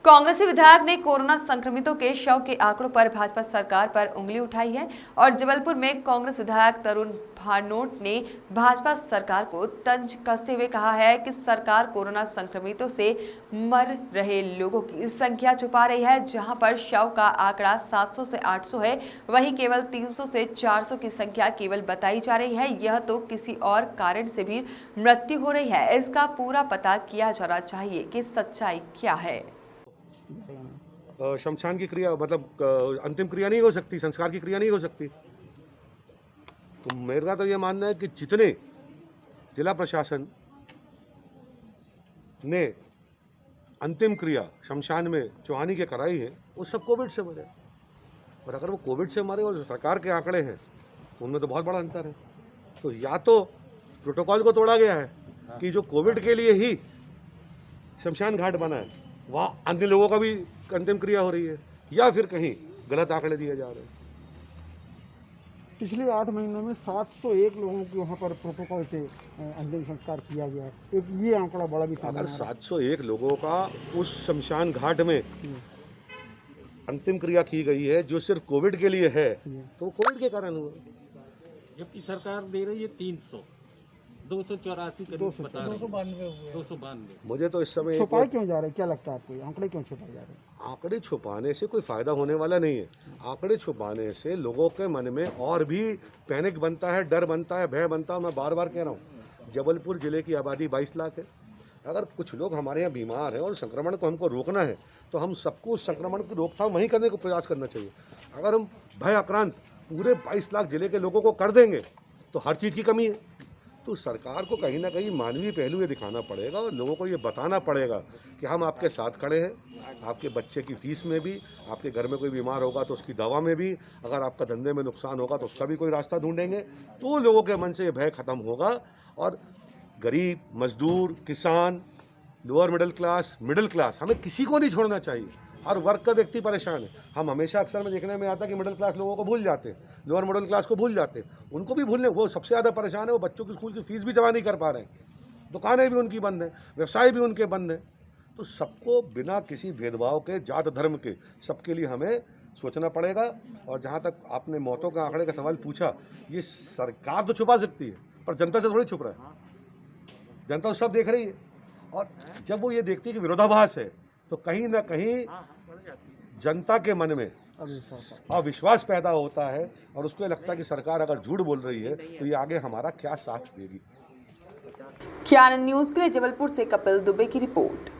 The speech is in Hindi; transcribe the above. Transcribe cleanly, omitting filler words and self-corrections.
कांग्रेसी विधायक ने कोरोना संक्रमितों के शव के आंकड़ों पर भाजपा सरकार पर उंगली उठाई है और जबलपुर में कांग्रेस विधायक तरुण भानोट ने भाजपा सरकार को तंज कसते हुए कहा है कि सरकार कोरोना संक्रमितों से मर रहे लोगों की संख्या छुपा रही है। जहां पर शव का आंकड़ा 700 से 800 है, वहीं केवल 300 से 400 की संख्या केवल बताई जा रही है। यह तो किसी और कारण से भी मृत्यु हो रही है। इसका पूरा पता किया जाना चाहिए कि सच्चाई क्या है। शमशान की क्रिया मतलब अंतिम क्रिया नहीं हो सकती, संस्कार की क्रिया नहीं हो सकती। तो मेरा तो ये मानना है कि जितने जिला प्रशासन ने अंतिम क्रिया शमशान में चौहानी के कराई है वो सब कोविड से मरे। और अगर वो कोविड से मरे और सरकार के आंकड़े हैं तो उनमें तो बहुत बड़ा अंतर है। तो या तो प्रोटोकॉल को तोड़ा गया है कि जो कोविड के लिए ही शमशान घाट बना है वहाँ अन्य लोगों का भी अंतिम क्रिया हो रही है, या फिर कहीं गलत आंकड़े दिए जा रहे हैं। पिछले 8 महीनों में 701 लोगों के वहाँ पर प्रोटोकॉल से अंतिम संस्कार किया गया है। एक ये आंकड़ा बड़ा भी सामने अगर 701 लोगों का उस शमशान घाट में अंतिम क्रिया की गई है जो सिर्फ कोविड के लिए है, तो वो कोविड के कारण हुआ, जबकि सरकार दे रही है 300, 284 करीब बता रही है, 292। मुझे तो इस समय छुपाए क्यों जा रहे हैं? क्या लगता है आपको आंकड़े क्यों छुपाए जा रहे हैं? आंकड़े छुपाने से कोई फायदा होने वाला नहीं है। आंकड़े छुपाने से लोगों के मन में और भी पैनिक बनता है, डर बनता है, भय बनता है। मैं बार बार कह रहा हूँ, जबलपुर जिले की आबादी 22 लाख है। अगर कुछ लोग हमारे यहाँ बीमार हैं और संक्रमण को हमको रोकना है तो हम सबको उस संक्रमण की रोकथाम वहीं करने को प्रयास करना चाहिए। अगर हम भय आक्रांत पूरे 22 लाख जिले के लोगों को कर देंगे तो हर चीज़ की कमी है। तो सरकार को कहीं ना कहीं मानवीय पहलू ये दिखाना पड़ेगा और लोगों को ये बताना पड़ेगा कि हम आपके साथ खड़े हैं। आपके बच्चे की फीस में भी, आपके घर में कोई बीमार होगा तो उसकी दवा में भी, अगर आपका धंधे में नुकसान होगा तो उसका भी कोई रास्ता ढूंढेंगे। तो लोगों के मन से ये भय खत्म होगा और गरीब, मजदूर, किसान, लोअर मिडिल क्लास, हमें किसी को नहीं छोड़ना चाहिए। हर वर्ग का व्यक्ति परेशान है। हम हमेशा अक्सर में देखने में आता है कि मिडिल क्लास लोगों को भूल जाते हैं, लोअर मिडिल क्लास को भूल जाते हैं। उनको भी भूलने, वो सबसे ज़्यादा परेशान है। वो बच्चों की स्कूल की फीस भी जमा नहीं कर पा रहे हैं, दुकानें भी उनकी बंद हैं, व्यवसाय भी उनके बंद हैं। तो सबको बिना किसी भेदभाव के, जात धर्म के, सबके लिए हमें सोचना पड़ेगा। और जहाँ तक आपने मौतों के आंकड़े का सवाल पूछा, ये सरकार तो छुपा सकती है पर जनता से थोड़ी छुप रहा है। जनता तो सब देख रही है और जब वो ये देखती है कि विरोधाभास है तो कहीं ना कहीं जनता के मन में अविश्वास पैदा होता है और उसको लगता है कि सरकार अगर झूठ बोल रही है तो ये आगे हमारा क्या साथ देगी। क्या न्यूज़ के लिए जबलपुर से कपिल दुबे की रिपोर्ट।